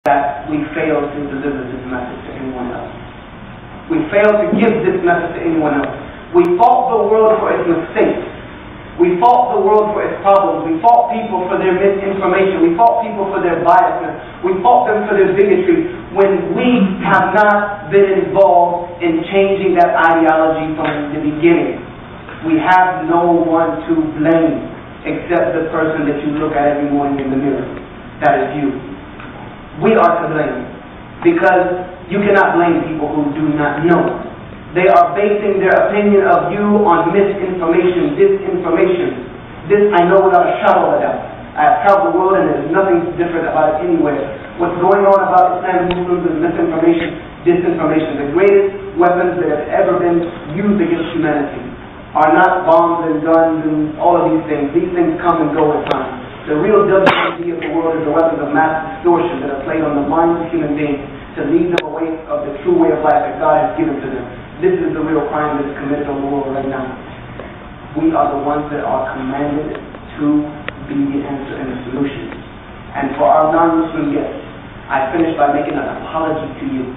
that we fail to deliver this message to anyone else. We fail to give this message to anyone else. We fault the world for its mistakes. We fault the world for its problems. We fault people for their misinformation. We fault people for their biasness. We fault them for their bigotry when we have not been involved in changing that ideology from the beginning. We have no one to blame except the person that you look at every morning in the mirror. That is you. We are to blame because you cannot blame people who do not know. They are basing their opinion of you on misinformation, disinformation. This I know without a shadow of a doubt. I have traveled the world and there's nothing different about it anywhere. What's going on about Islam and Muslims is misinformation, disinformation. The greatest weapons that have ever been used against humanity are not bombs and guns and all of these things. These things come and go at times. The real WMD of the world is the weapons of mass distortion that are played on the minds of human beings to lead them away of the true way of life that God has given to them. This is the real crime that is committed on the world right now. We are the ones that are commanded to be the answer and the solution. And for our non-Muslim guests, I finish by making an apology to you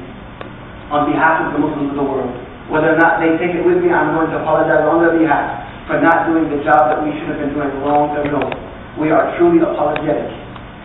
on behalf of the Muslims of the world. Whether or not they take it with me, I'm going to apologize on their behalf for not doing the job that we should have been doing long ago. We are truly apologetic,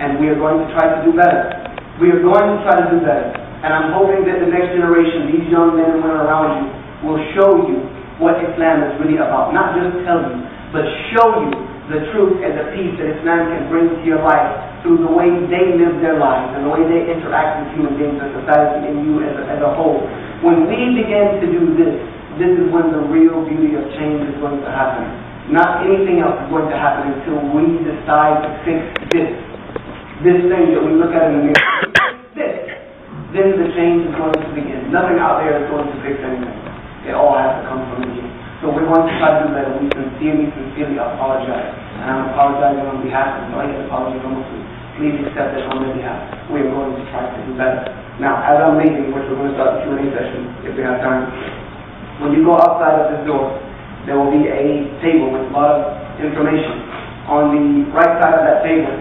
and we are going to try to do better. We are going to try to do better. And I'm hoping that the next generation, these young men and women around you, will show you what Islam is really about. Not just tell you, but show you the truth and the peace that Islam can bring to your life through the way they live their lives and the way they interact with human beings and society and you as a whole. When we begin to do this, this is when the real beauty of change is going to happen. Not anything else is going to happen until we decide to fix this. This thing that we look at in the mirror. This. Then the change is going to begin. Nothing out there is going to fix anything. It all has to come from within. So we're going to try to do that, and we sincerely apologize. And I'm apologizing on behalf of the apology from Muslims. Please accept that on their behalf. We are going to try to do better. Now, as I'm leaving, which we're going to start the Q&A session, if we have time, when you go outside of this door, there will be a table with a lot of information. On the right side of that table,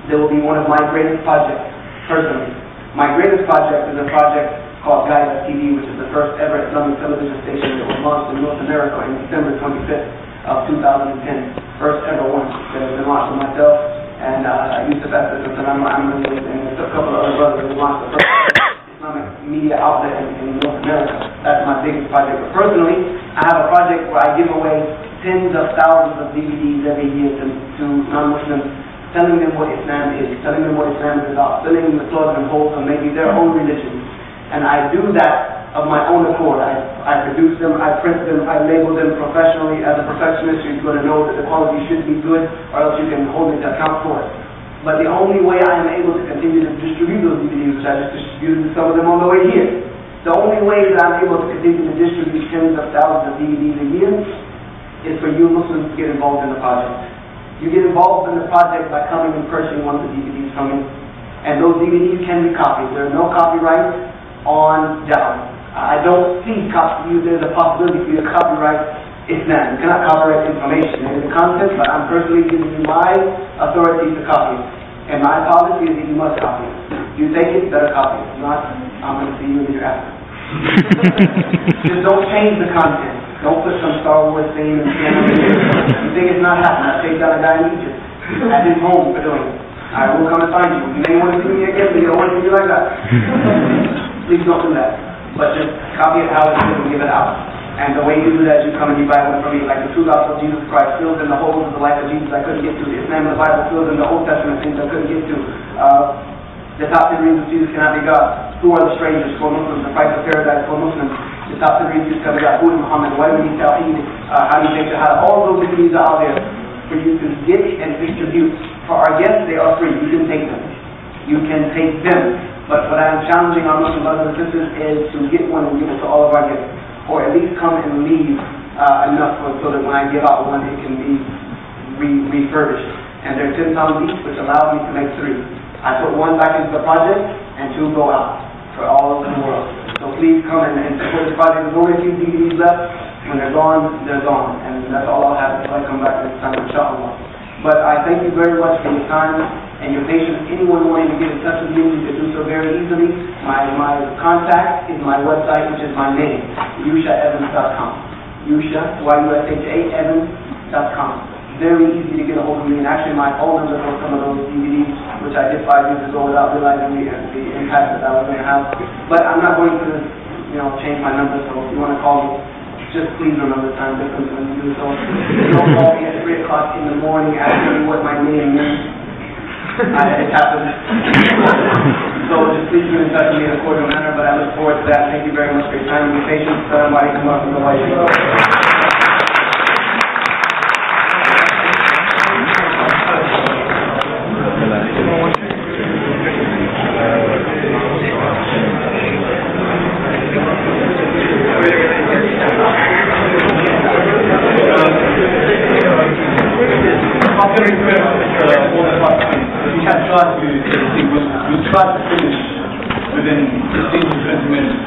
there will be one of my greatest projects, personally. My greatest project is a project called Guide TV, which is the first ever Islamic television station that was launched in North America in December 25th of 2010. First ever one that has been launched with myself and Yusuf Estes and Salam Ahmed and a couple of other brothers who launched the first Islamic media outlet in North America. That's my biggest project. But personally, I have a project where I give away tens of thousands of DVDs every year to non-Muslims, telling them what Islam is, telling them what Islam is about, filling them with plugs and holes of maybe their own religion. And I do that of my own accord. I produce them, I print them, I label them professionally. As a perfectionist, you're going to know that the quality should be good, or else you can hold me to account for it. But the only way I am able to continue to distribute those DVDs, which I just distributed some of them on the way here, the only way that I'm able to continue to distribute tens of thousands of DVDs a year is for you Muslims to get involved in the project. You get involved in the project by coming and purchasing one of the DVDs from me. And those DVDs can be copied. There are no copyrights on data. I don't see there's a possibility for you to copyright Islam. You cannot copyright information and the content, but I'm personally giving you my authority to copy it. And my policy is that you must copy it. You take it, better copy it. If not, I'm going to see you in your after. Just don't change the content. Don't put some Star Wars theme and stand up here. You think it's not happening. I take down a guy in Egypt at his home for doing it. I will come and find you. You may want to see me again, but you don't want to see me like that. Please don't do that. But just copy it how it is and give it out. And the way you do that is you come and you buy one from me. Like the true gospel of Jesus Christ fills in the holes of the life of Jesus I couldn't get to. The Islam and the Bible fills in the Old Testament things I couldn't get to. The top 10 reasons Jesus cannot be God. Who are the strangers for Muslims? The price of paradise for Muslims. The top 10 reasons Jesus cannot be God. Who is Muhammad? Why do we need Tawheed? How do you take Shahada? All those DVDs are out there for you to get and distribute. For our guests, they are free. You can take them. You can take them. But what I am challenging our Muslim brothers and sisters is to get one and give it to all of our guests. Or at least come and leave enough so that when I give out one, it can be refurbished. And they're £10 each, which allows me to make 3. I put 1 back into the project, and 2 go out for all over the world. So please come and support this project. There's only a few DVDs left. When they're gone, they're gone. And that's all I'll have until I come back next time, inshallah. But I thank you very much for your time and your patience. Anyone wanting to get in touch with me, you can do so very easily. My contact is my website, which is my name, yushaevans.com. Yusha, Y-U-S-H-A, Evans.com. Very easy to get a hold of me, and actually my phone number for some of those DVDs, which I did 5 years ago without realizing the impact that I was going to have. But I'm not going to, change my number, so if you want to call me, just please remember the time difference when you do so. Don't call me at 3 o'clock in the morning asking me what my name means. It happens. So just please get in touch with me in a cordial manner, but I look forward to that. Thank you very much for your time and your patience. Somebody come up from the white people. We'll try to finish within 15 to 20 minutes,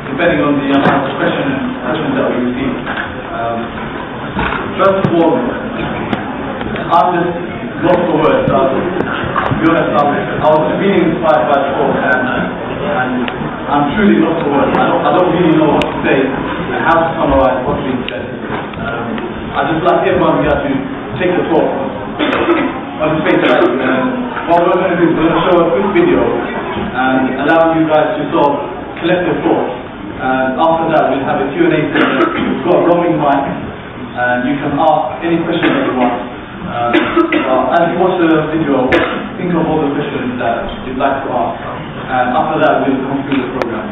depending on the amount of questions that we receive. First of all, I'm just lost for words. To be honest, I was really inspired by the talk, and I'm truly lost for words. I don't really know what to say and how to summarize what's being said. I'd just like everyone here to take the talk on the space that what we're going to do is we're going to show a quick video and allow you guys to sort of collect your thoughts. And after that, we'll have a Q&A session. We've got a roaming mic, and you can ask any question that you want. As you watch the video, think of all the questions that you'd like to ask. And after that, we'll conclude the program.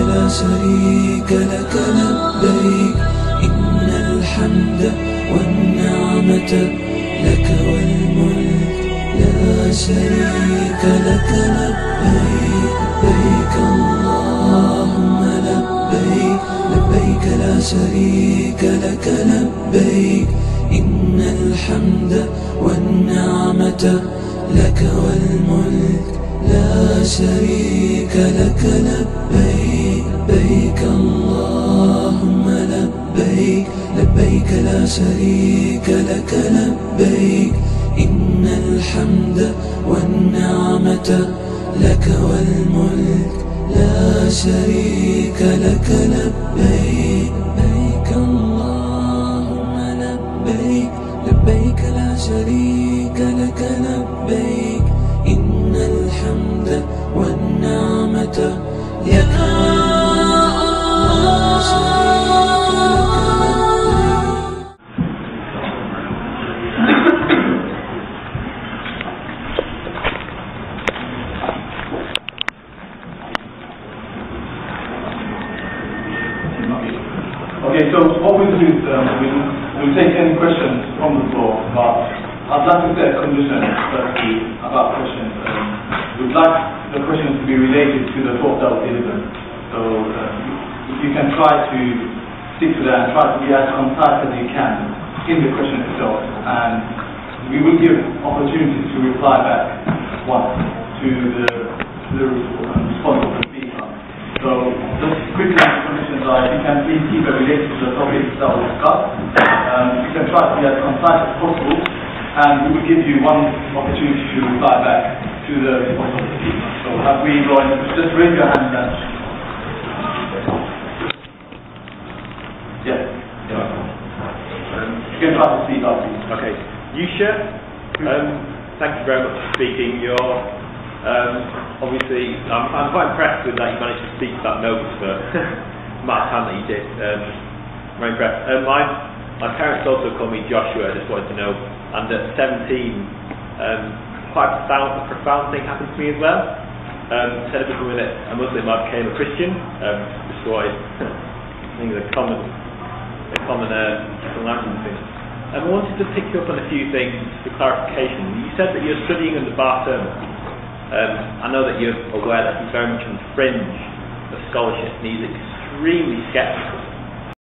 لا شريك لك لبيك إن الحمد والنعمة لك والملك لا شريك لك لبيك لبيك اللهم لبيك لبيك لا شريك لك لبيك إن الحمد والنعمة لك والملك لا شريك لك لبيك لبيك اللهم لبيك لبيك لا شريك لك لبيك إن الحمد والنعمة لك والملك لا شريك لك لبيك لبيك اللهم لبيك لبيك لا شريك لك لبيك إن الحمد والنعمة لك لا شريك Okay, so what we'll do is we'll take any questions from the floor, but I'd like to set a condition firstly about questions. We'd like the questions to be related to the talk that was delivered. So if you can try to stick to that and try to be as concise as you can in the question itself, and we will give opportunities to reply back once to the response of the speaker. So just quickly, the conditions are, if you can please keep it related to the topics that were discussed. You can try to be as concise as possible, and we will give you one opportunity to reply back to the response of the speaker. So have we got, just raise your hand and yes. You can try to speak up, please. Okay. Yusha, thank you very much for speaking. You're obviously, I'm quite impressed with that you managed to speak without notes for the amount of time that you did. Very impressed. My parents also call me Joshua, I just wanted to know. And at 17, quite a profound thing happened to me as well. Instead of becoming a Muslim, I became a Christian. Which was, I think, a common language thing. I wanted to pick you up on a few things for clarification. You said that you're studying under Bar Turner. I know that you're aware that he's very much on the fringe of scholarship and he's extremely sceptical